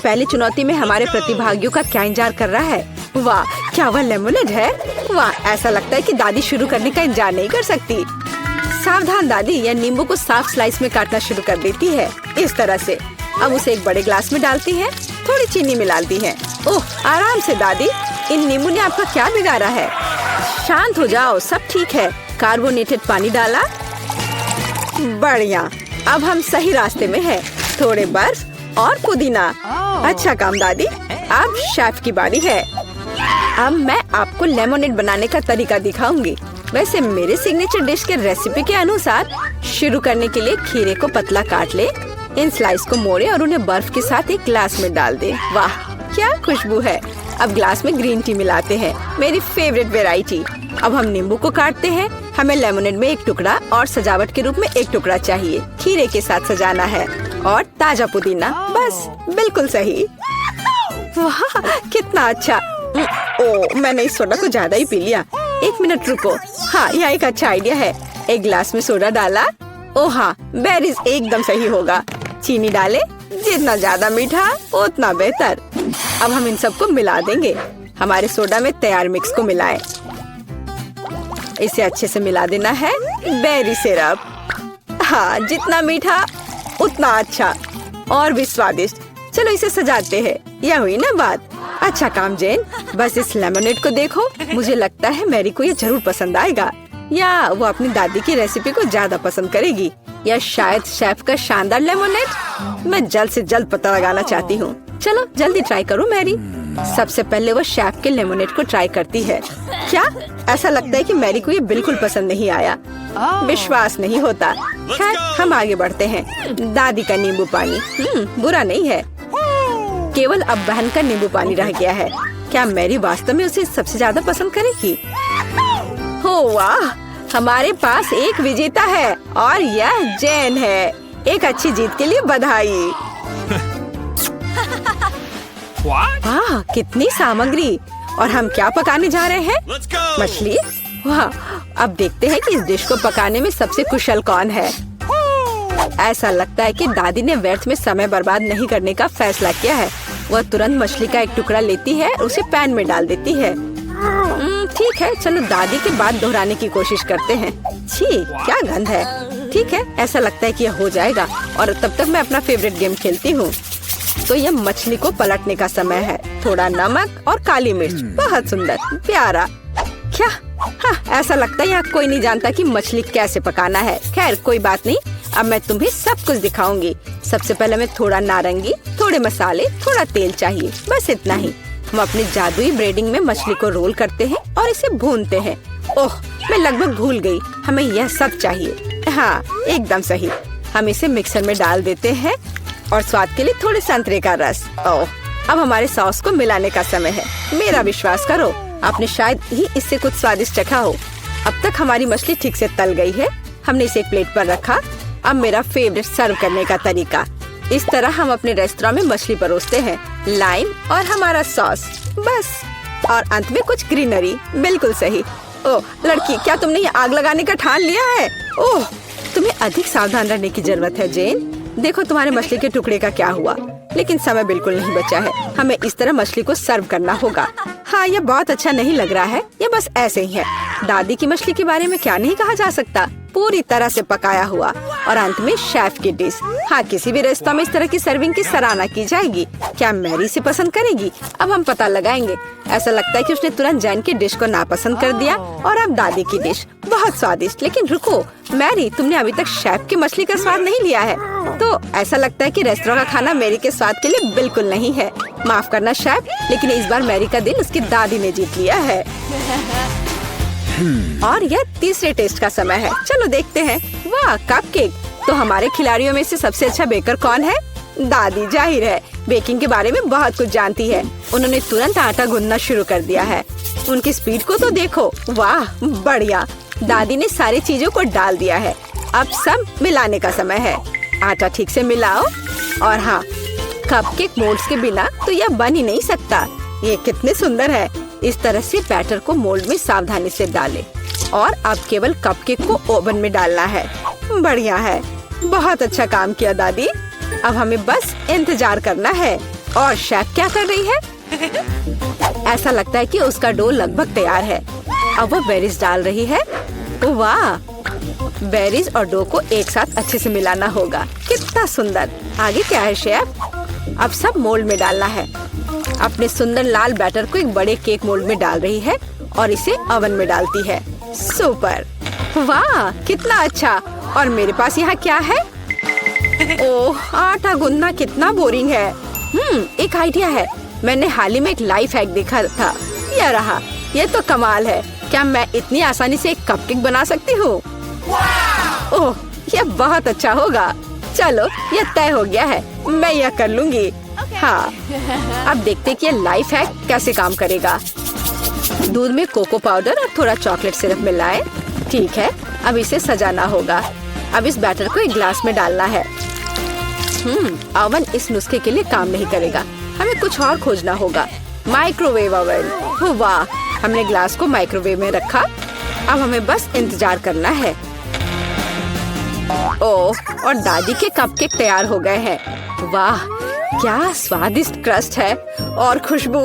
पहली चुनौती में हमारे प्रतिभागियों का क्या इंतजार कर रहा है। वाह, क्या वह लेमोनेड है? वाह, ऐसा लगता है कि दादी शुरू करने का इंतजार नहीं कर सकती। सावधान दादी, यह नींबू को साफ स्लाइस में काटना शुरू कर देती है। इस तरह से अब उसे एक बड़े ग्लास में डालती है, थोड़ी चीनी मिलाती है। ओह, आराम से दादी, इन नींबू ने आपका क्या बिगाड़ा है? शांत हो जाओ, सब ठीक है। कार्बोनेटेड पानी डाला, बढ़िया। अब हम सही रास्ते में हैं। थोड़े बर्फ और पुदीना। अच्छा काम दादी। अब शेफ की बारी है। अब मैं आपको लेमोनेड बनाने का तरीका दिखाऊंगी। वैसे मेरे सिग्नेचर डिश के रेसिपी के अनुसार शुरू करने के लिए खीरे को पतला काट ले, इन स्लाइस को मोड़े और उन्हें बर्फ के साथ एक ग्लास में डाल दे। वाह, क्या खुशबू है। अब ग्लास में ग्रीन टी मिलाते हैं, मेरी फेवरेट वेराइटी। अब हम नींबू को काटते हैं। हमें लेमोनेड में एक टुकड़ा और सजावट के रूप में एक टुकड़ा चाहिए। खीरे के साथ सजाना है और ताजा पुदीना। बस बिल्कुल सही। वाह, कितना अच्छा। ओह, मैंने इस सोडा को ज्यादा ही पी लिया। एक मिनट रुको। हाँ, यह एक अच्छा आइडिया है। एक ग्लास में सोडा डाला। ओह हाँ, बेरीज एकदम सही होगा। चीनी डाले, जितना ज्यादा मीठा उतना बेहतर। अब हम इन सबको मिला देंगे। हमारे सोडा में तैयार मिक्स को मिलाएं। इसे अच्छे से मिला देना है। बेरी सिरप, हाँ, जितना मीठा उतना अच्छा और भी स्वादिष्ट। चलो इसे सजाते हैं। यह हुई ना बात। अच्छा काम जेन। बस इस लेमोनेड को देखो, मुझे लगता है मैरी को ये जरूर पसंद आएगा, या वो अपनी दादी की रेसिपी को ज्यादा पसंद करेगी, या शायद शेफ का शानदार लेमोनेड। मैं जल्द से जल्द पता लगाना चाहती हूँ। चलो जल्दी ट्राई करो मैरी। सबसे पहले वो शेफ के लेमोनेड को ट्राई करती है। क्या? ऐसा लगता है कि मैरी को ये बिल्कुल पसंद नहीं आया। विश्वास नहीं होता। खैर, हम आगे बढ़ते हैं। दादी का नींबू पानी बुरा नहीं है। केवल अब बहन का नींबू पानी रह गया है। क्या मैरी वास्तव में उसे सबसे ज्यादा पसंद करेगी? हो वाह, हमारे पास एक विजेता है और यह जेन है। एक अच्छी जीत के लिए बधाई। वाह, कितनी सामग्री। और हम क्या पकाने जा रहे हैं? मछली। वाह, अब देखते हैं कि इस डिश को पकाने में सबसे कुशल कौन है। ऐसा लगता है कि दादी ने व्यर्थ में समय बर्बाद नहीं करने का फैसला किया है। वह तुरंत मछली का एक टुकड़ा लेती है, उसे पैन में डाल देती है। ठीक है, चलो दादी की बात दोहराने की कोशिश करते हैं। छी, क्या गंध है। ठीक है, ऐसा लगता है कि यह हो जाएगा और तब तक मैं अपना फेवरेट गेम खेलती हूँ। तो यह मछली को पलटने का समय है। थोड़ा नमक और काली मिर्च। बहुत सुंदर, प्यारा। क्या? हाँ, ऐसा लगता है यहाँ कोई नहीं जानता कि मछली कैसे पकाना है। खैर कोई बात नहीं, अब मैं तुम्हें सब कुछ दिखाऊंगी। सबसे पहले मैं थोड़ा नारंगी, थोड़े मसाले, थोड़ा तेल चाहिए, बस इतना ही। हम अपनी जादुई ब्रेडिंग में मछली को रोल करते हैं और इसे भूनते हैं। ओह, मैं लगभग भूल गई, हमें यह सब चाहिए। हाँ, एकदम सही। हम इसे मिक्सर में डाल देते हैं और स्वाद के लिए थोड़े संतरे का रस। ओह, अब हमारे सॉस को मिलाने का समय है। मेरा विश्वास करो, आपने शायद ही इससे कुछ स्वादिष्ट चखा हो। अब तक हमारी मछली ठीक से तल गई है। हमने इसे एक प्लेट पर रखा। अब मेरा फेवरेट सर्व करने का तरीका। इस तरह हम अपने रेस्तरां में मछली परोसते हैं। लाइम और हमारा सॉस, बस। और अंत में कुछ ग्रीनरी। बिल्कुल सही। ओह लड़की, क्या तुमने ये आग लगाने का ठान लिया है? ओह, तुम्हें अधिक सावधान रहने की जरूरत है जेन। देखो तुम्हारे मछली के टुकड़े का क्या हुआ। लेकिन समय बिल्कुल नहीं बचा है। हमें इस तरह मछली को सर्व करना होगा। हाँ, यह बहुत अच्छा नहीं लग रहा है। यह बस ऐसे ही है। दादी की मछली के बारे में क्या नहीं कहा जा सकता। पूरी तरह से पकाया हुआ और अंत में शेफ की डिश। हाँ, किसी भी रेस्तरां में इस तरह की सर्विंग की सराहना की जाएगी। क्या मैरी से पसंद करेगी? अब हम पता लगाएंगे। ऐसा लगता है कि उसने तुरंत जैन की डिश को नापसंद कर दिया और अब दादी की डिश बहुत स्वादिष्ट। लेकिन रुको मैरी, तुमने अभी तक शेफ की मछली का स्वाद नहीं लिया है। तो ऐसा लगता है कि रेस्तरां का खाना मैरी के स्वाद के लिए बिल्कुल नहीं है। माफ करना शेफ, लेकिन इस बार मैरी का दिल उसकी दादी ने जीत लिया है। और यह तीसरे टेस्ट का समय है। चलो देखते हैं। वाह, कपकेक। तो हमारे खिलाड़ियों में से सबसे अच्छा बेकर कौन है? दादी, जाहिर है। बेकिंग के बारे में बहुत कुछ जानती है। उन्होंने तुरंत आटा गूंदना शुरू कर दिया है। उनकी स्पीड को तो देखो। वाह, बढ़िया। दादी ने सारी चीजों को डाल दिया है। अब सब मिलाने का समय है। आटा ठीक से मिलाओ। और हाँ, कपकेक मोल्ड्स के बिना तो यह बन ही नहीं सकता। ये कितने सुंदर है। इस तरह से बैटर को मोल्ड में सावधानी से डालें और अब केवल कपकेक को ओवन में डालना है। बढ़िया है, बहुत अच्छा काम किया दादी। अब हमें बस इंतजार करना है। और शेफ क्या कर रही है? ऐसा लगता है कि उसका डो लगभग तैयार है। अब वो बेरीज डाल रही है। वाह, बेरीज और डो को एक साथ अच्छे से मिलाना होगा। कितना सुंदर। आगे क्या है शेफ? अब सब मोल्ड में डालना है। अपने सुंदर लाल बैटर को एक बड़े केक मोल्ड में डाल रही है और इसे ओवन में डालती है। सुपर, वाह कितना अच्छा। और मेरे पास यहाँ क्या है? ओह, आटा गूंदना कितना बोरिंग है। एक आइडिया है। मैंने हाल ही में एक लाइफ हैक देखा था। यह रहा। यह तो कमाल है। क्या मैं इतनी आसानी से एक कपकेक बना सकती हूँ? ओह, यह बहुत अच्छा होगा। चलो, यह तय हो गया है। मैं यह कर लूंगी। हाँ, अब देखते हैं कि यह लाइफ हैक कैसे काम करेगा। दूध में कोको पाउडर और थोड़ा चॉकलेट सिरप मिलाएं। ठीक है, अब इसे सजाना होगा। अब इस बैटर को एक ग्लास में डालना है। ओवन इस नुस्खे के लिए काम नहीं करेगा। हमें कुछ और खोजना होगा। Microwave oven. वाह, हमने ग्लास को माइक्रोवेव में रखा। अब हमें बस इंतजार करना है। ओह, और दादी के कपकेक तैयार हो गए हैं। वाह, क्या स्वादिष्ट क्रस्ट है और खुशबू।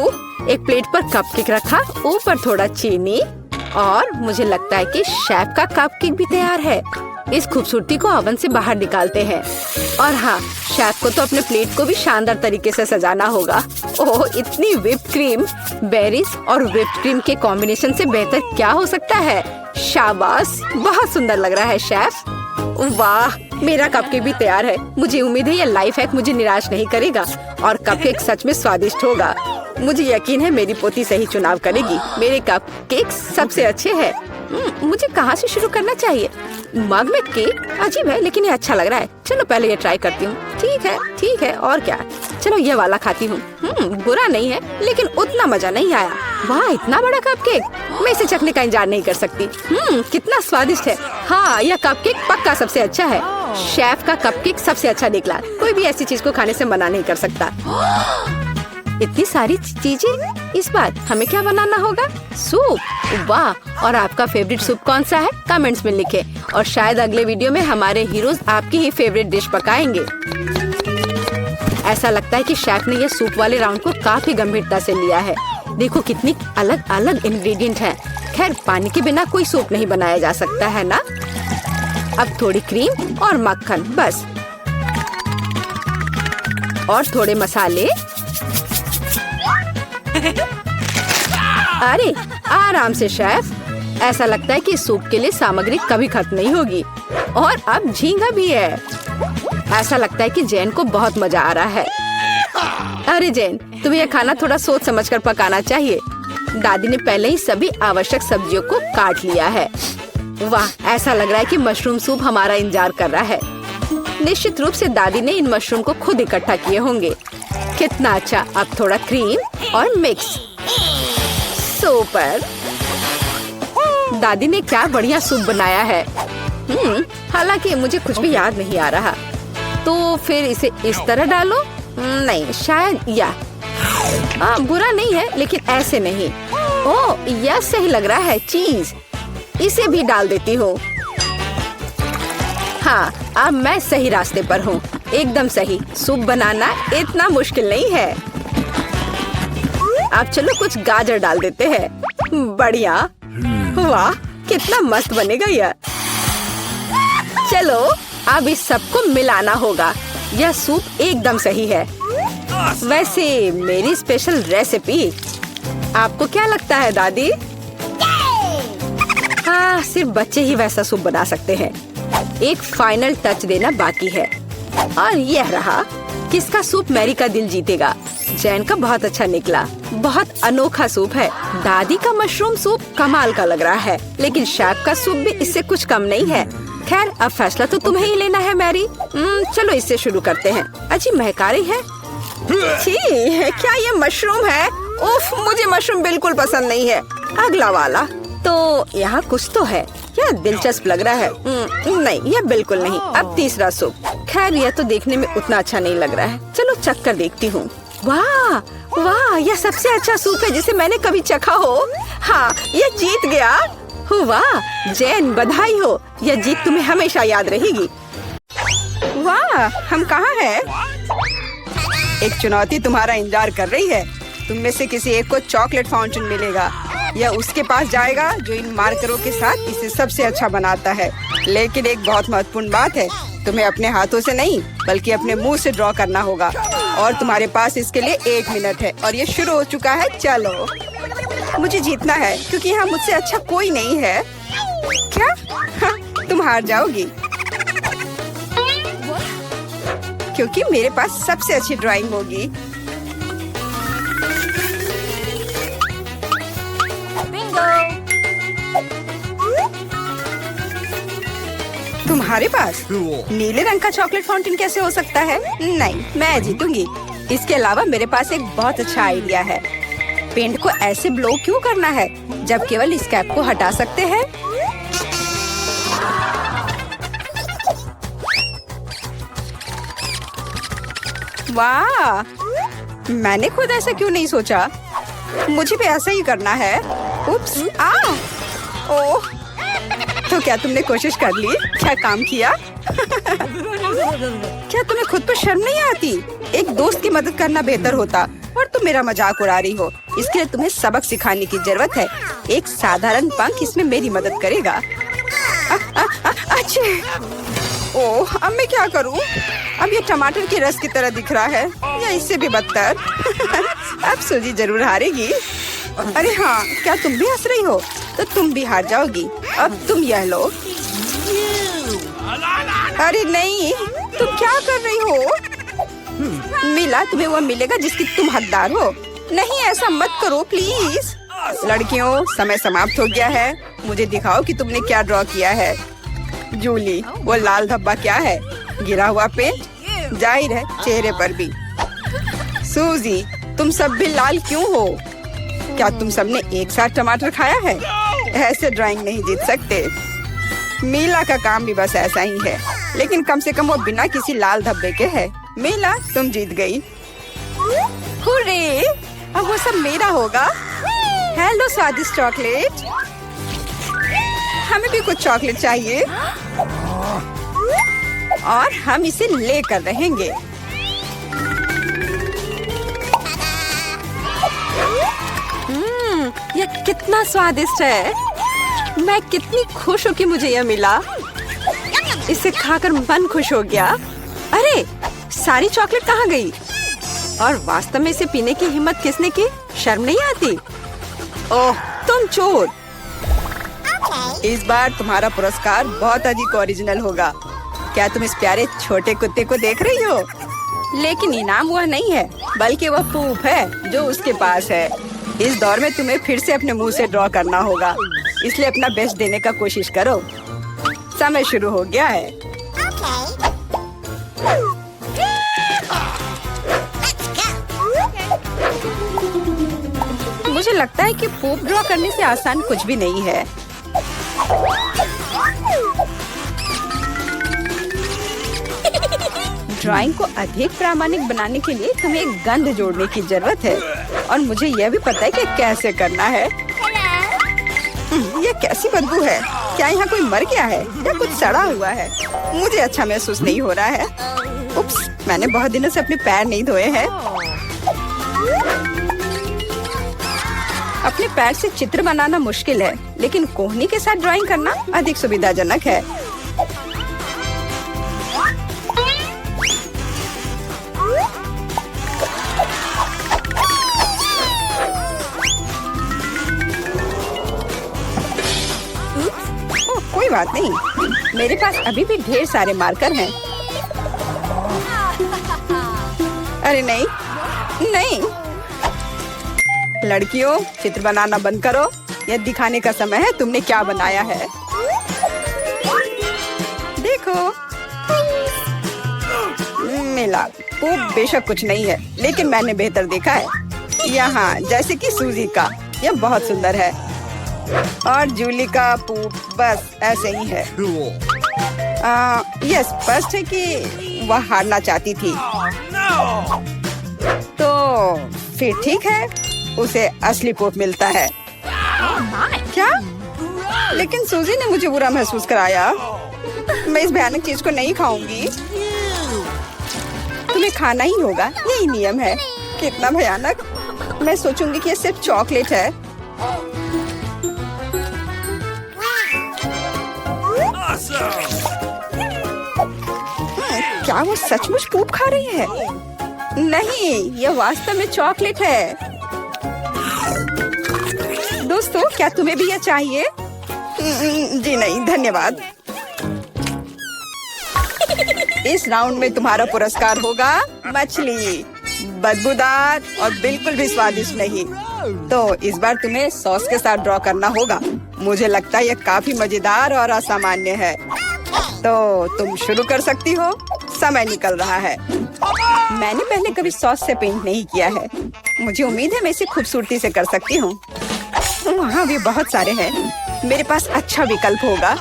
एक प्लेट पर कपकेक रखा, ऊपर थोड़ा चीनी और मुझे लगता है कि शेफ का कपकेक भी तैयार है। इस खूबसूरती को ओवन से बाहर निकालते हैं। और हाँ, शेफ को तो अपने प्लेट को भी शानदार तरीके से सजाना होगा। ओह, इतनी व्हिप्ड क्रीम। बेरीज और व्हिप्ड क्रीम के कॉम्बिनेशन से बेहतर क्या हो सकता है? शाबाश, बहुत सुंदर लग रहा है शेफ। वाह, मेरा कपकेक भी तैयार है। मुझे उम्मीद है यह लाइफ हैक मुझे निराश नहीं करेगा और कपकेक सच में स्वादिष्ट होगा। मुझे यकीन है मेरी पोती सही चुनाव करेगी। मेरे कपकेक सबसे अच्छे हैं। मुझे कहाँ से शुरू करना चाहिए? मग में केक अजीब है, लेकिन ये अच्छा लग रहा है। चलो पहले ये ट्राई करती हूँ। ठीक है, और क्या? चलो ये वाला खाती हूँ। बुरा नहीं है, लेकिन उतना मजा नहीं आया। वाह, इतना बड़ा कपकेक। मैं इसे चखने का इंतजार नहीं कर सकती। कितना स्वादिष्ट है। हाँ, यह कपकेक पक्का सबसे अच्छा है। शेफ का कपकेक सबसे अच्छा निकला। कोई भी ऐसी चीज को खाने से मना नहीं कर सकता। इतनी सारी चीजें। इस बार हमें क्या बनाना होगा? सूप। वाह, और आपका फेवरेट सूप कौन सा है? कमेंट्स में लिखें। और शायद अगले वीडियो में हमारे हीरोज आपकी ही फेवरेट डिश पकाएंगे। ऐसा लगता है कि शेफ ने यह सूप वाले राउंड को काफी गंभीरता से लिया है। देखो कितनी अलग अलग इंग्रेडिएंट हैं। खैर, पानी के बिना कोई सूप नहीं बनाया जा सकता है ना। अब थोड़ी क्रीम और मक्खन बस, और थोड़े मसाले। अरे आराम से शेफ। ऐसा लगता है कि सूप के लिए सामग्री कभी खत्म नहीं होगी। और अब झींगा भी है। ऐसा लगता है कि जैन को बहुत मजा आ रहा है। अरे जैन, तुम्हें यह खाना थोड़ा सोच समझकर पकाना चाहिए। दादी ने पहले ही सभी आवश्यक सब्जियों को काट लिया है। वाह, ऐसा लग रहा है कि मशरूम सूप हमारा इंतजार कर रहा है। निश्चित रूप से दादी ने इन मशरूम को खुद इकट्ठा किए होंगे। कितना अच्छा। अब थोड़ा क्रीम और मिक्स। सुपर। दादी ने क्या बढ़िया सूप बनाया है। हालांकि मुझे कुछ भी याद नहीं आ रहा। तो फिर इसे इस तरह डालो। नहीं, शायद बुरा नहीं है, लेकिन ऐसे नहीं। ओह, यह सही लग रहा है। चीज इसे भी डाल देती हूँ। हाँ, अब मैं सही रास्ते पर हूँ। एकदम सही। सूप बनाना इतना मुश्किल नहीं है। अब चलो कुछ गाजर डाल देते हैं। बढ़िया। वाह, कितना मस्त बनेगा यह। चलो अब इस सबको मिलाना होगा। यह सूप एकदम सही है। वैसे मेरी स्पेशल रेसिपी। आपको क्या लगता है दादी? हाँ, सिर्फ बच्चे ही वैसा सूप बना सकते हैं। एक फाइनल टच देना बाकी है। और यह रहा। किसका सूप मैरी का दिल जीतेगा? जैन का बहुत अच्छा निकला। बहुत अनोखा सूप है। दादी का मशरूम सूप कमाल का लग रहा है, लेकिन शेफ का सूप भी इससे कुछ कम नहीं है। खैर, अब फैसला तो तुम्हें ही लेना है मैरी। चलो इससे शुरू करते हैं। अच्छी महकारी है। क्या ये मशरूम है? उफ, मुझे मशरूम बिल्कुल पसंद नहीं है। अगला वाला। तो यहाँ कुछ तो है। यह दिलचस्प लग रहा है। नहीं, यह बिल्कुल नहीं। अब तीसरा सूप। खैर, यह तो देखने में उतना अच्छा नहीं लग रहा है। चलो चख कर देखती हूँ। वाह वाह, यह सबसे अच्छा सूप है जिसे मैंने कभी चखा हो। हाँ, यह जीत गया। वाह जैन, बधाई हो। यह जीत तुम्हें हमेशा याद रहेगी। वाह, हम कहाँ हैं? एक चुनौती तुम्हारा इंतजार कर रही है। तुम में से किसी एक को चॉकलेट फाउंटेन मिलेगा। यह उसके पास जाएगा जो इन मार्करों के साथ इसे सबसे अच्छा बनाता है। लेकिन एक बहुत महत्वपूर्ण बात है, तुम्हें अपने हाथों से नहीं बल्कि अपने मुंह से ड्रॉ करना होगा। और तुम्हारे पास इसके लिए 1 मिनट है और ये शुरू हो चुका है। चलो, मुझे जीतना है क्योंकि यहाँ मुझसे अच्छा कोई नहीं है। क्या? हाँ, तुम हार जाओगी क्योंकि मेरे पास सबसे अच्छी ड्राइंग होगी। तुम्हारे पास नीले रंग का चॉकलेट फाउंटेन कैसे हो सकता है? नहीं, मैं जीतूंगी। इसके अलावा मेरे पास एक बहुत अच्छा आइडिया है। पेंट को ऐसे ब्लो क्यों करना है जब केवल इस कैप को हटा सकते हैं? वाह, मैंने खुद ऐसा क्यों नहीं सोचा। मुझे भी ऐसा ही करना है। उप्स, ओह, तो क्या तुमने कोशिश कर ली? क्या काम किया? क्या तुम्हें खुद पर शर्म नहीं आती? एक दोस्त की मदद करना बेहतर होता और तुम मेरा मजाक उड़ा रही हो। इसके लिए तुम्हें सबक सिखाने की जरूरत है। एक साधारण पंख इसमें मेरी मदद करेगा। अच्छे, ओह, अब मैं क्या करूं? अब ये टमाटर के रस की तरह दिख रहा है या इससे भी बदतर। अब सूजी जरूर हारेगी। अरे हाँ, क्या तुम भी हंस रही हो? तो तुम भी हार जाओगी। अब तुम यह लो। अरे नहीं, तुम क्या कर रही हो? मिला, तुम्हें वो मिलेगा जिसकी तुम हकदार हो। नहीं, ऐसा मत करो प्लीज। लड़कियों, समय समाप्त हो गया है। मुझे दिखाओ कि तुमने क्या ड्रॉ किया है। जूली, वो लाल धब्बा क्या है? गिरा हुआ पेंट? जाहिर है, चेहरे पर भी। सूजी, तुम सब भी लाल क्यों हो? क्या तुम सबने एक साथ टमाटर खाया है? ऐसे ड्राइंग नहीं जीत सकते। मीला का काम भी बस ऐसा ही है, लेकिन कम से कम वो बिना किसी लाल धब्बे के है। मीला, तुम जीत गई। हुर्रे, अब वो सब मेरा होगा। हेलो स्वादिष्ट चॉकलेट, हमें भी कुछ चॉकलेट चाहिए और हम इसे लेकर रहेंगे। यह कितना स्वादिष्ट है। मैं कितनी खुश हूँ कि मुझे यह मिला। इसे खाकर मन खुश हो गया। अरे, सारी चॉकलेट कहाँ गई? और वास्तव में इसे पीने की हिम्मत किसने की? शर्म नहीं आती? ओह, तुम चोर। इस बार तुम्हारा पुरस्कार बहुत अधिक ओरिजिनल होगा। क्या तुम इस प्यारे छोटे कुत्ते को देख रही हो? लेकिन इनाम वह नहीं है, बल्कि वह पूप है जो उसके पास है। इस दौर में तुम्हें फिर से अपने मुंह से ड्रॉ करना होगा, इसलिए अपना बेस्ट देने का कोशिश करो। समय शुरू हो गया है। मुझे लगता है कि पूप ड्रॉ करने से आसान कुछ भी नहीं है। ड्राइंग को अधिक प्रामाणिक बनाने के लिए तुम्हें एक गंध जोड़ने की जरूरत है और मुझे यह भी पता है कि कैसे करना है। ये कैसी बदबू है? क्या यहाँ कोई मर गया है या कुछ सड़ा हुआ है? मुझे अच्छा महसूस नहीं हो रहा है। उप्स, मैंने बहुत दिनों से अपने पैर नहीं धोए हैं। अपने पैर से चित्र बनाना मुश्किल है, लेकिन कोहनी के साथ ड्राइंग करना अधिक सुविधाजनक है। कोई बात नहीं, मेरे पास अभी भी ढेर सारे मार्कर हैं। अरे नहीं, नहीं। लड़कियों, चित्र बनाना बंद करो। यह दिखाने का समय है तुमने क्या बनाया है। देखो, मिला। वो बेशक कुछ नहीं है, लेकिन मैंने बेहतर देखा है। यहाँ जैसे कि सूजी का, यह बहुत सुंदर है। और जूली का पूप बस ऐसे ही है। यह स्पष्ट है कि वह हारना चाहती थी। तो फिर ठीक है, उसे असली पूप मिलता है। क्या? लेकिन सूजी ने मुझे बुरा महसूस कराया। मैं इस भयानक चीज को नहीं खाऊंगी। तुम्हें खाना ही होगा, यही नियम है। कितना भयानक। मैं सोचूंगी कि ये सिर्फ चॉकलेट है। क्या वो सचमुच पूप खा रही है? नहीं, ये वास्तव में चॉकलेट है। दोस्तों, क्या तुम्हें भी ये चाहिए? जी नहीं, धन्यवाद। इस राउंड में तुम्हारा पुरस्कार होगा मछली, बदबूदार और बिल्कुल भी स्वादिष्ट नहीं। तो इस बार तुम्हें सॉस के साथ ड्रॉ करना होगा। मुझे लगता है यह काफी मजेदार और असामान्य है। तो तुम शुरू कर सकती हो, समय निकल रहा है। मैंने पहले कभी सॉस से पेंट नहीं किया है। मुझे उम्मीद है मैं इसे खूबसूरती से कर सकती हूँ। वहाँ भी बहुत सारे हैं। मेरे पास अच्छा विकल्प होगा,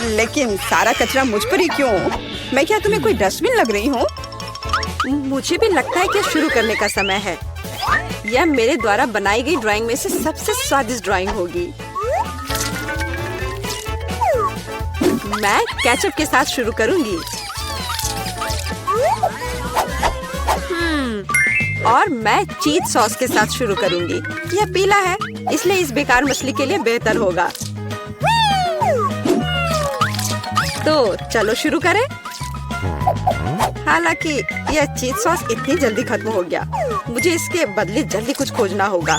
लेकिन सारा कचरा मुझ पर ही क्यों? मैं क्या तुम्हें कोई डस्टबिन लग रही हूँ? मुझे भी लगता है कि शुरू करने का समय है। यह मेरे द्वारा बनाई गई ड्राइंग में से सबसे स्वादिष्ट ड्राइंग होगी। मैं केचप के साथ शुरू करूंगी। और मैं चीज सॉस के साथ शुरू करूंगी। यह पीला है, इसलिए इस बेकार मछली के लिए बेहतर होगा। तो चलो शुरू करें। हालांकि यह चीज सॉस इतनी जल्दी खत्म हो गया, मुझे इसके बदले जल्दी कुछ खोजना होगा।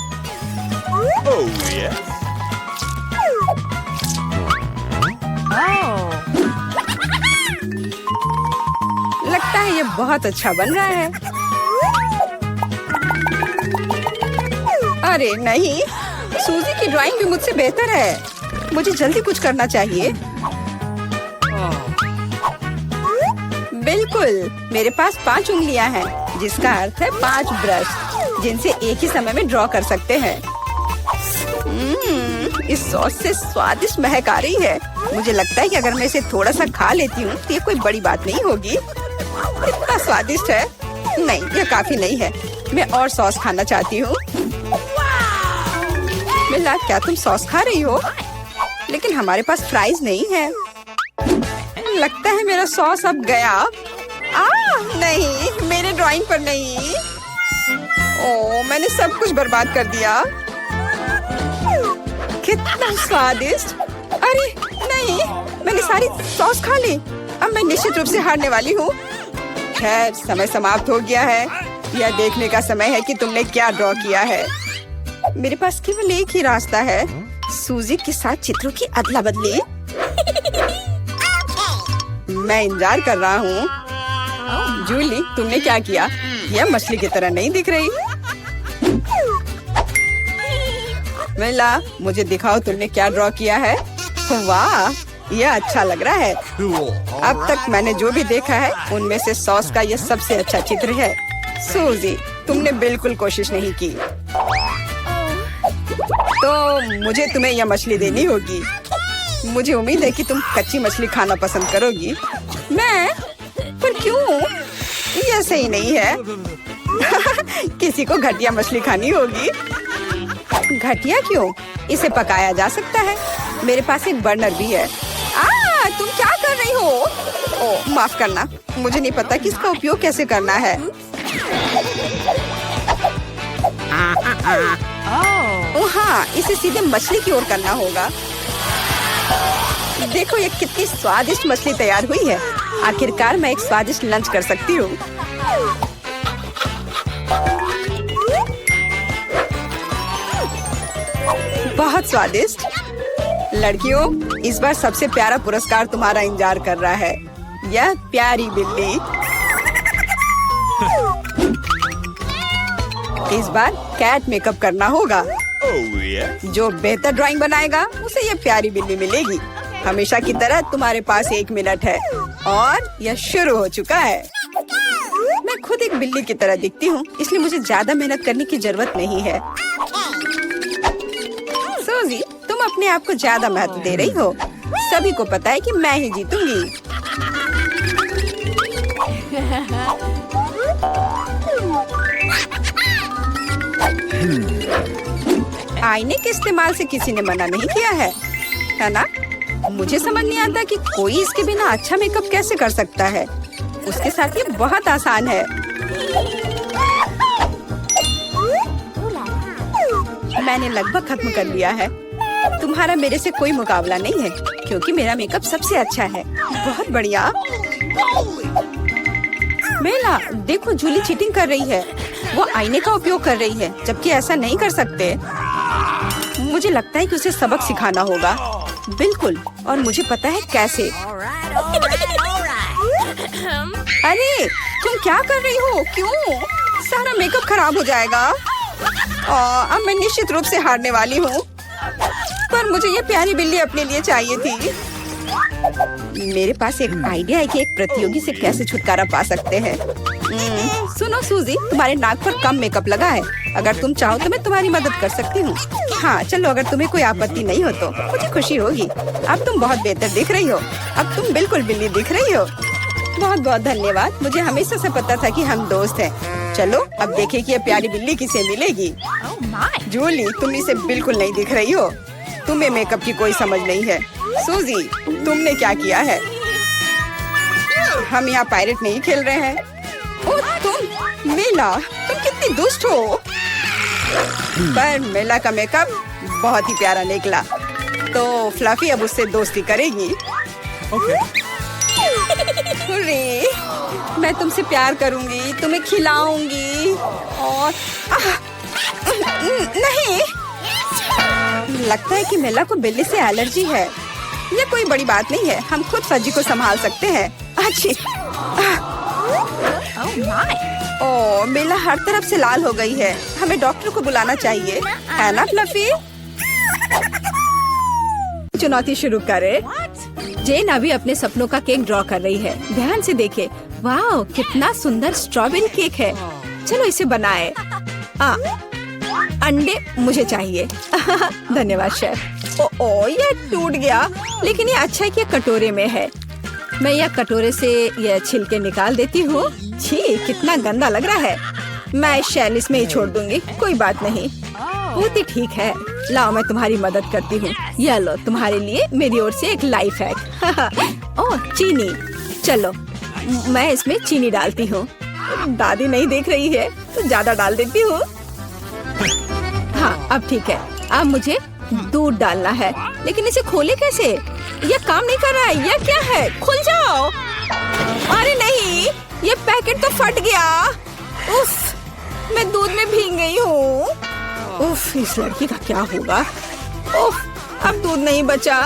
लगता है ये बहुत अच्छा बन रहा है। अरे नहीं, सूजी की ड्राइंग भी मुझसे बेहतर है। मुझे जल्दी कुछ करना चाहिए। बिल्कुल, मेरे पास 5 उंगलियां हैं, जिसका अर्थ है 5 ब्रश, जिनसे एक ही समय में ड्रॉ कर सकते हैं। इस सॉस से स्वादिष्ट महक आ रही है। मुझे लगता है कि अगर मैं इसे थोड़ा सा खा लेती हूँ तो ये कोई बड़ी बात नहीं होगी। इतना स्वादिष्ट है। नहीं, ये काफी नहीं है। मैं और सॉस खाना चाहती हूँ। मिला, क्या तुम सॉस खा रही हो? लेकिन हमारे पास फ्राइज नहीं है। लगता है मेरा सॉस अब गया। नहीं, मेरे ड्राइंग पर नहीं। ओह, मैंने सब कुछ बर्बाद कर दिया। कितना स्वादिष्ट। अरे नहीं, मैंने सारी सॉस खा ली। अब मैं निश्चित रूप से हारने वाली हूँ। खैर, समय समाप्त हो गया है। यह देखने का समय है कि तुमने क्या ड्रॉ किया है। मेरे पास केवल एक ही रास्ता है, सूजी के साथ चित्रों की अदला बदली। मैं इंतजार कर रहा हूँ। जूली, तुमने क्या किया? यह मछली की तरह नहीं दिख रही। मिला, मुझे दिखाओ तुमने क्या ड्रॉ किया है। वाह, यह अच्छा लग रहा है। अब तक मैंने जो भी देखा है उनमें से सॉस का यह सबसे अच्छा चित्र है। सूजी, तुमने बिल्कुल कोशिश नहीं की। तो मुझे तुम्हें यह मछली देनी होगी। मुझे उम्मीद है कि तुम कच्ची मछली खाना पसंद करोगी। मैं? पर क्यों? यह सही नहीं है। किसी को घटिया मछली खानी होगी। घटिया क्यों? इसे पकाया जा सकता है। मेरे पास एक बर्नर भी है। तुम क्या कर रही हो? ओह, माफ करना, मुझे नहीं पता कि इसका उपयोग कैसे करना है। हाँ, इसे सीधे मछली की ओर करना होगा। देखो ये कितनी स्वादिष्ट मछली तैयार हुई है। आखिरकार मैं एक स्वादिष्ट लंच कर सकती हूँ। बहुत स्वादिष्ट। लड़कियों, इस बार सबसे प्यारा पुरस्कार तुम्हारा इंतजार कर रहा है। यह प्यारी बिल्ली। इस बार कैट मेकअप करना होगा। जो बेहतर ड्राइंग बनाएगा उसे ये प्यारी बिल्ली मिलेगी। हमेशा की तरह तुम्हारे पास 1 मिनट है और यह शुरू हो चुका है। मैं खुद एक बिल्ली की तरह दिखती हूँ, इसलिए मुझे ज्यादा मेहनत करने की जरूरत नहीं है। सूजी, तुम अपने आप को ज्यादा महत्व दे रही हो। सभी को पता है कि मैं ही जीतूंगी। आईने के इस्तेमाल से किसी ने मना नहीं किया है ना? मुझे समझ नहीं आता कि कोई इसके बिना अच्छा मेकअप कैसे कर सकता है। उसके साथ ये बहुत आसान है। मैंने लगभग खत्म कर लिया है। तुम्हारा मेरे से कोई मुकाबला नहीं है क्योंकि मेरा मेकअप सबसे अच्छा है। बहुत बढ़िया। मेला, देखो जूली चीटिंग कर रही है। वो आईने का उपयोग कर रही है जबकि ऐसा नहीं कर सकते। मुझे लगता है कि उसे सबक सिखाना होगा। बिल्कुल, और मुझे पता है कैसे। अरे तुम क्या कर रही हो? क्यों? सारा मेकअप खराब हो जाएगा। अब मैं निश्चित रूप से हारने वाली हूँ। पर मुझे ये प्यारी बिल्ली अपने लिए चाहिए थी। मेरे पास एक आइडिया है कि एक प्रतियोगी से कैसे छुटकारा पा सकते हैं। सुनो सूजी, तुम्हारे नाक पर कम मेकअप लगा है। अगर तुम चाहो तो मैं तुम्हारी मदद कर सकती हूँ। हाँ चलो, अगर तुम्हें कोई आपत्ति नहीं हो तो मुझे खुशी होगी। अब तुम बहुत बेहतर दिख रही हो। अब तुम बिल्कुल बिल्ली दिख रही हो। बहुत बहुत धन्यवाद। मुझे हमेशा से पता था कि हम दोस्त हैं। चलो अब देखें कि ये प्यारी बिल्ली किसे मिलेगी। जूली, तुम इसे बिल्कुल नहीं दिख रही हो। तुम्हें मेकअप की कोई समझ नहीं है। सूजी, तुमने क्या किया है? हम यहाँ पायरेट नहीं खेल रहे हैं। ओह तुम मेला, तुम कितनी दुष्ट हो। पर मेला का मेकअप बहुत ही प्यारा निकला। तो फ्लफी अब उससे दोस्ती करेगी। अरे, मैं तुमसे प्यार करूंगी, तुम्हें खिलाऊंगी और नहीं, लगता है कि मेला को बिल्ली से एलर्जी है। ये कोई बड़ी बात नहीं है, हम खुद फज्जी को संभाल सकते हैं। अच्छी। ओह, मेला हर तरफ से लाल हो गई है। हमें डॉक्टर को बुलाना चाहिए, है ना फ्लफी? चुनौती शुरू करे। जेन अभी अपने सपनों का केक ड्रॉ कर रही है। ध्यान से देखे। वाह, कितना सुंदर स्ट्रॉबेरी केक है। चलो इसे बनाए। अंडे मुझे चाहिए। धन्यवाद शेफ। ओ, ये टूट गया, लेकिन ये अच्छा है कि ये कटोरे में है। मैं यह कटोरे से यह छिलके निकाल देती हूँ। छी, कितना गंदा लग रहा है। मैं शैल इसमें ही छोड़ दूंगी, कोई बात नहीं। बहुत ही ठीक है। लाओ, मैं तुम्हारी मदद करती हूँ। यह लो, तुम्हारे लिए मेरी ओर से एक लाइफ हैक। ओह, चीनी। चलो मैं इसमें चीनी डालती हूँ। दादी नहीं देख रही है तो ज्यादा डाल देती हूँ। हाँ, अब ठीक है। अब मुझे दूध डालना है, लेकिन इसे खोले कैसे? ये काम नहीं कर रहा है। ये क्या है? खुल जाओ। अरे नहीं, ये पैकेट तो फट गया। उफ, मैं दूध में भीग गई हूँ। उफ, इस लड़की का क्या होगा? उफ, अब दूध नहीं बचा।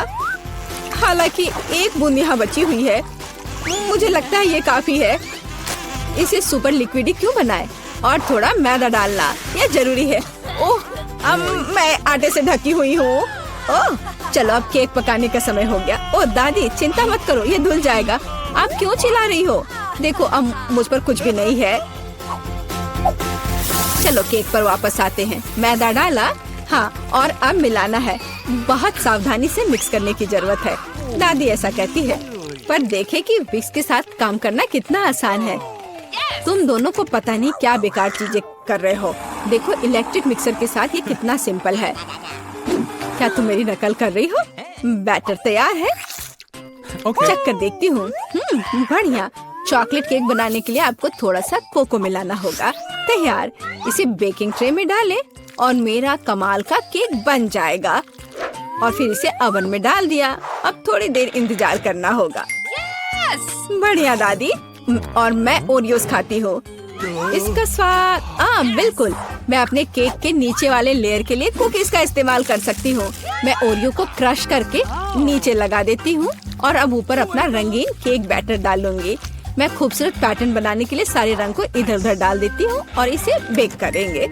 हालांकि एक बूंद यहाँ बची हुई है। मुझे लगता है ये काफी है। इसे सुपर लिक्विड क्यों बनाए? और थोड़ा मैदा डालना, ये जरूरी है। ओह, अब मैं आटे से ढकी हुई हूँ। ओह, चलो अब केक पकाने का समय हो गया। ओह दादी, चिंता मत करो, ये धुल जाएगा। आप क्यों चिल्ला रही हो? देखो, अब मुझ पर कुछ भी नहीं है। चलो केक पर वापस आते हैं। मैदा डाला, हाँ, और अब मिलाना है। बहुत सावधानी से मिक्स करने की जरूरत है, दादी ऐसा कहती है। पर देखे कि विक्स के साथ काम करना कितना आसान है। तुम दोनों को पता नहीं क्या बेकार चीजें कर रहे हो। देखो, इलेक्ट्रिक मिक्सर के साथ ये कितना सिंपल है। क्या तुम मेरी नकल कर रही हो? बैटर तैयार है। चेक कर देखती हूँ। बढ़िया। चॉकलेट केक बनाने के लिए आपको थोड़ा सा कोको मिलाना होगा। तैयार। इसे बेकिंग ट्रे में डालें और मेरा कमाल का केक बन जाएगा। और फिर इसे ओवन में डाल दिया। अब थोड़ी देर इंतजार करना होगा। बढ़िया दादी। और मैं ओरियोस खाती हूँ। इसका स्वाद बिल्कुल। मैं अपने केक के नीचे वाले लेयर के लिए कुकीज का इस्तेमाल कर सकती हूँ। मैं ओरियो को क्रश करके नीचे लगा देती हूँ और अब ऊपर अपना रंगीन केक बैटर डालूंगी। मैं खूबसूरत पैटर्न बनाने के लिए सारे रंग को इधर उधर डाल देती हूँ और इसे बेक करेंगे।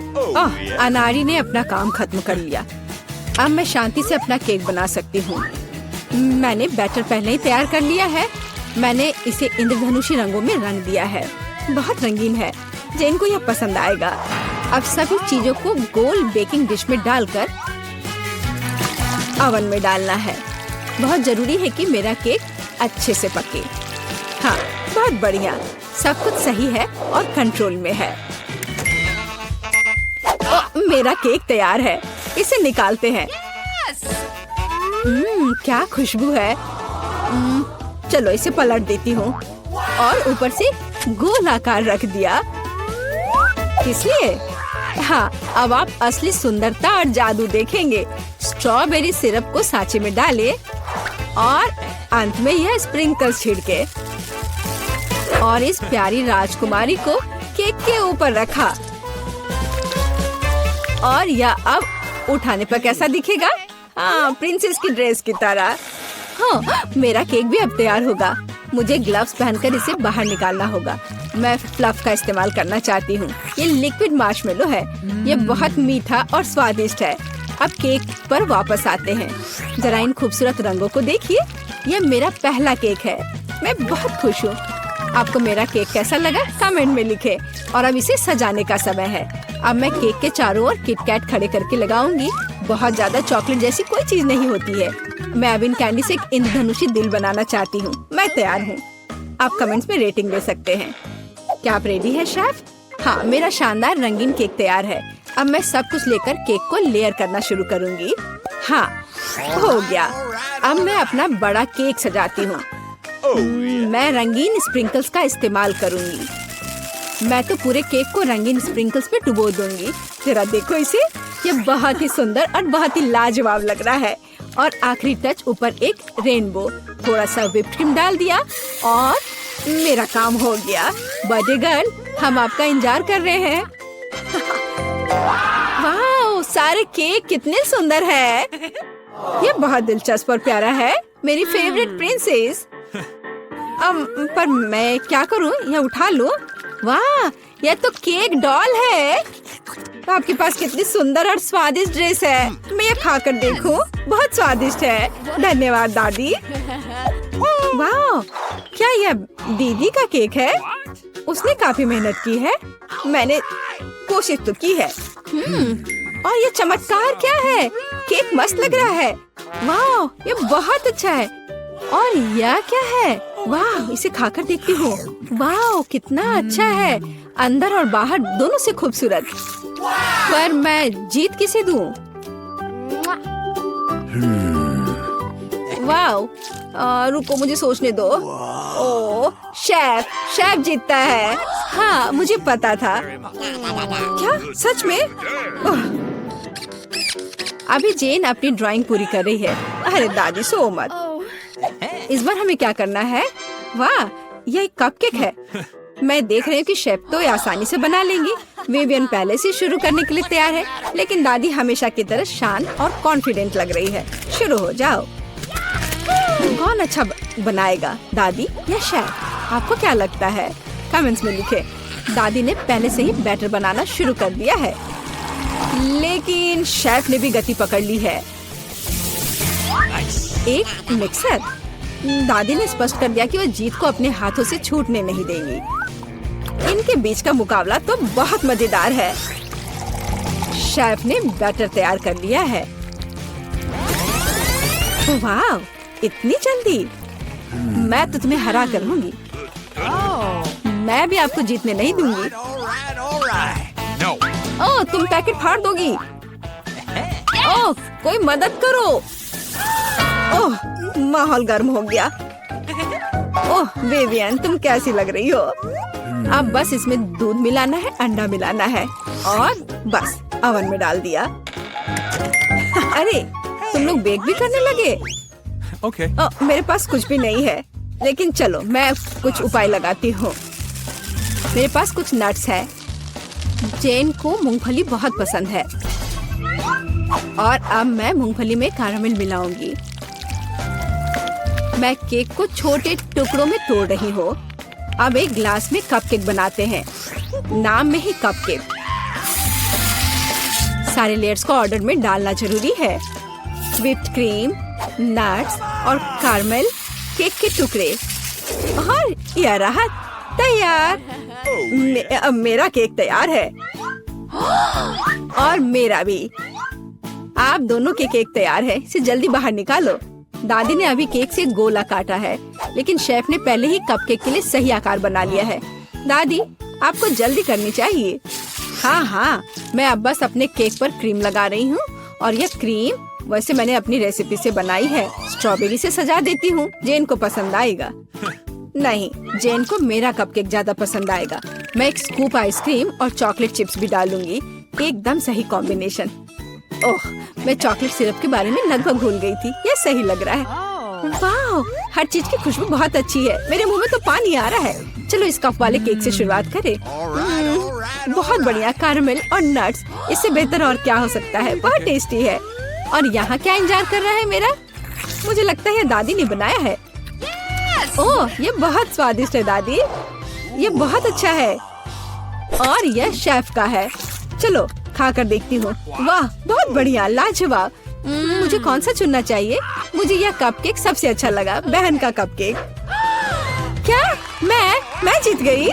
अनारी ने अपना काम खत्म कर लिया। अब मैं शांति से अपना केक बना सकती हूँ। मैंने बैटर पहले ही तैयार कर लिया है। मैंने इसे इंद्रधनुषी रंगों में रंग दिया है। बहुत रंगीन है। जेन को यह पसंद आएगा। अब सभी चीजों को गोल बेकिंग डिश में डालकर ओवन में डालना है। बहुत जरूरी है कि मेरा केक अच्छे से पके। हाँ, बहुत बढ़िया। सब कुछ सही है और कंट्रोल में है। मेरा केक तैयार है। इसे निकालते हैं। क्या खुशबू है। चलो इसे पलट देती हूँ। और ऊपर से गोलाकार रख दिया। इसलिए हाँ, अब आप असली सुंदरता और जादू देखेंगे। स्ट्रॉबेरी सिरप को सांचे में डालें और अंत में यह स्प्रिंकल्स छिड़के और इस प्यारी राजकुमारी को केक के ऊपर रखा। और यह अब उठाने पर कैसा दिखेगा? हाँ, प्रिंसेस की ड्रेस की तरह। हाँ, मेरा केक भी अब तैयार होगा। मुझे ग्लव्स पहनकर इसे बाहर निकालना होगा। मैं फ्लफ का इस्तेमाल करना चाहती हूँ। ये लिक्विड मार्शमेलो है। ये बहुत मीठा और स्वादिष्ट है। अब केक पर वापस आते हैं। जरा इन खूबसूरत रंगों को देखिए। यह मेरा पहला केक है। मैं बहुत खुश हूँ। आपको मेरा केक कैसा लगा? कमेंट में लिखें। और अब इसे सजाने का समय है। अब मैं केक के चारों ओर किटकैट खड़े करके लगाऊंगी। बहुत ज्यादा चॉकलेट जैसी कोई चीज नहीं होती है। मैं अब इन कैंडी से एक इंद्रधनुषी दिल बनाना चाहती हूँ। मैं तैयार हूँ। आप कमेंट्स में रेटिंग दे सकते हैं। क्या आप रेडी है शेफ? हाँ, मेरा शानदार रंगीन केक तैयार है। अब मैं सब कुछ लेकर केक को लेयर करना शुरू करूँगी। हाँ, हो गया। अब मैं अपना बड़ा केक सजाती हूँ। मैं रंगीन स्प्रिंकल्स का इस्तेमाल करूँगी। मैं तो पूरे केक को रंगीन स्प्रिंकल्स में डुबो दूंगी। जरा देखो इसे। ये बहुत ही सुंदर और बहुत ही लाजवाब लग रहा है। और आखिरी टच ऊपर एक रेनबो। थोड़ा सा व्हिप्ड क्रीम डाल दिया और मेरा काम हो गया। बर्थडे गर्ल, हम आपका इंतजार कर रहे हैं। वाह, सारे केक कितने सुंदर है। ये बहुत दिलचस्प और प्यारा है। मेरी फेवरेट प्रिंसेस। पर मैं क्या करूं? यह उठा लूं? वाह, यह तो केक डॉल है। तो आपके पास कितनी सुंदर और स्वादिष्ट ड्रेस है। मैं ये खाकर देखूं? बहुत स्वादिष्ट है। धन्यवाद दादी। वाह, क्या यह दीदी का केक है? उसने काफी मेहनत की है। मैंने कोशिश तो की है। और ये चमत्कार क्या है? केक मस्त लग रहा है। वाह, ये बहुत अच्छा है। और यह क्या है? वाह, इसे खाकर देखती हूँ। वाह, कितना अच्छा है। अंदर और बाहर दोनों से खूबसूरत। पर मैं जीत किसे दूँ? वाह, रुको मुझे सोचने दो। ओह, शेफ जीतता है। हाँ, मुझे पता था। क्या सच में? अभी जेन अपनी ड्राइंग पूरी कर रही है। अरे दादी, सो मत। इस बार हमें क्या करना है? वाह, यह एक कपकेक है। मैं देख रही हूँ कि शेफ तो ये आसानी से बना लेंगी। विवियन पहले से शुरू करने के लिए तैयार है, लेकिन दादी हमेशा की तरह शांत और कॉन्फिडेंट लग रही है। शुरू हो जाओ। कौन अच्छा बनाएगा, दादी या शेफ? आपको क्या लगता है? कमेंट्स में लिखे। दादी ने पहले से ही बैटर बनाना शुरू कर दिया है, लेकिन शेफ ने भी गति पकड़ ली है। एक मिक्सर। दादी ने स्पष्ट कर दिया कि वो जीत को अपने हाथों से छूटने नहीं देंगी। इनके बीच का मुकाबला तो बहुत मजेदार है। शेफ ने बैटर तैयार कर लिया है। वाह, इतनी जल्दी? मैं तो तुम्हें हरा कर लूंगी। मैं भी आपको जीतने नहीं दूंगी। ओह, तुम पैकेट फाड़ दोगी। ओह, कोई मदद करो। ओह, माहौल गर्म हो गया। ओह विवियन, तुम कैसी लग रही हो? अब बस इसमें दूध मिलाना है, अंडा मिलाना है और बस ओवन में डाल दिया। अरे, तुम लोग बेक भी करने लगे? Okay. मेरे पास कुछ भी नहीं है, लेकिन चलो मैं कुछ उपाय लगाती हूँ। मेरे पास कुछ नट्स है। जेन को मूंगफली बहुत पसंद है और अब मैं मूंगफली में कैरामल मिलाऊंगी। मैं केक को छोटे टुकड़ों में तोड़ रही हूँ। अब एक ग्लास में कपकेक बनाते हैं। नाम में ही कपकेक। सारे लेयर्स को ऑर्डर में डालना जरूरी है। व्हिप्ड क्रीम, नट्स और कैरामल, केक के टुकड़े और यह रहा तैयार। अब मेरा केक तैयार है और मेरा भी। आप दोनों के केक तैयार है। इसे जल्दी बाहर निकालो। दादी ने अभी केक से गोला काटा है, लेकिन शेफ ने पहले ही कपकेक के लिए सही आकार बना लिया है। दादी, आपको जल्दी करनी चाहिए। हाँ, मैं अब बस अपने केक पर क्रीम लगा रही हूँ और यह क्रीम वैसे मैंने अपनी रेसिपी से बनाई है। स्ट्रॉबेरी से सजा देती हूँ, जेन को पसंद आएगा। नहीं, जेन को मेरा कपकेक ज्यादा पसंद आएगा। मैं एक स्कूप आइसक्रीम और चॉकलेट चिप्स भी डालूंगी। एकदम सही कॉम्बिनेशन। ओह, मैं चॉकलेट सिरप के बारे में लगभग भूल गई थी। ये सही लग रहा है। वाह, हर चीज की खुशबू बहुत अच्छी है। मेरे मुंह में तो पानी आ रहा है। चलो इस कप वाले केक से शुरुआत करें। बहुत बढ़िया, कैरमल और नट्स। इससे बेहतर और क्या हो सकता है। बहुत टेस्टी है। और यहाँ क्या इंतजार कर रहा है मेरा? मुझे लगता है दादी ने बनाया है। ओह, ये बहुत स्वादिष्ट है दादी। ये बहुत अच्छा है। और यह शेफ का है। चलो खा कर देखती हूँ। वाह, बहुत बढ़िया, लाजवाब। मुझे कौन सा चुनना चाहिए? मुझे यह कपकेक सबसे अच्छा लगा, बहन का कपकेक। क्या मैं जीत गई?